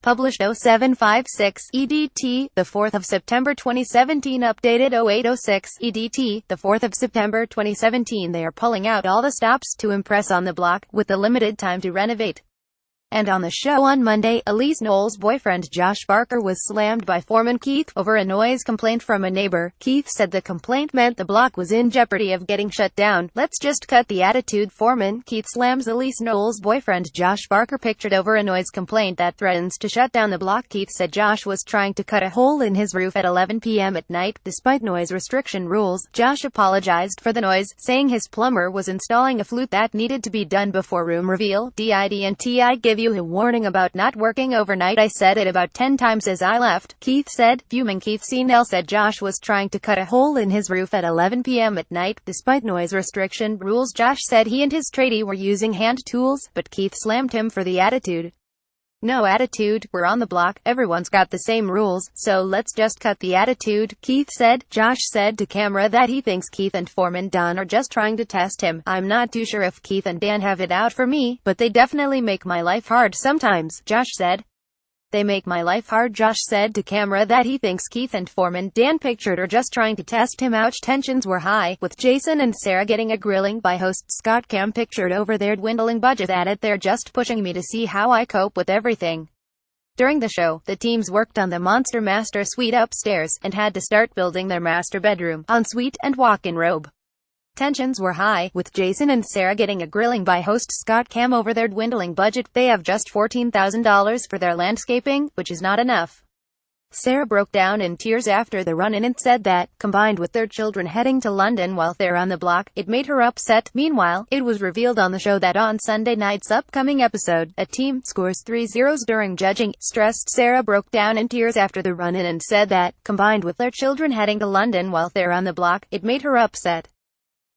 Published 0756 EDT, the 4th of September 2017. Updated 0806 EDT, the 4th of September 2017. They are pulling out all the stops to impress on the block, with the limited time to renovate. And on the show on Monday, Elyse Knowles' boyfriend Josh Barker was slammed by foreman Keith over a noise complaint from a neighbor. Keith said the complaint meant the block was in jeopardy of getting shut down. "Let's just cut the attitude, foreman." Keith slams Elyse Knowles' boyfriend Josh Barker pictured over a noise complaint that threatens to shut down the block. Keith said Josh was trying to cut a hole in his roof at 11 p.m. at night, despite noise restriction rules. Josh apologized for the noise, saying his plumber was installing a flute that needed to be done before room reveal. "I give you a warning about not working overnight. I said it about 10 times as I left," Keith said. Fuming, Keith CNL said Josh was trying to cut a hole in his roof at 11 p.m. at night, despite noise restriction rules. Josh said he and his tradie were using hand tools, but Keith slammed him for the attitude. "No attitude, we're on the block, everyone's got the same rules, so let's just cut the attitude," Keith said. Josh said to camera that he thinks Keith and foreman Dan are just trying to test him. "I'm not too sure if Keith and Dan have it out for me, but they definitely make my life hard sometimes," Josh said. "They make my life hard." Josh said to camera that he thinks Keith and foreman Dan pictured are just trying to test him out. Tensions were high, with Jason and Sarah getting a grilling by host Scott. Cam pictured over their dwindling budget added, "They're just pushing me to see how I cope with everything." During the show, the teams worked on the Monster Master suite upstairs, and had to start building their master bedroom, ensuite, and walk-in robe. Tensions were high, with Jason and Sarah getting a grilling by host Scott Cam over their dwindling budget. They have just $14,000 for their landscaping, which is not enough. Sarah broke down in tears after the run-in and said that, combined with their children heading to London while they're on the block, it made her upset. Meanwhile, it was revealed on the show that on Sunday night's upcoming episode, a team scores 3 zeros during judging. Stressed Sarah broke down in tears after the run-in and said that, combined with their children heading to London while they're on the block, it made her upset.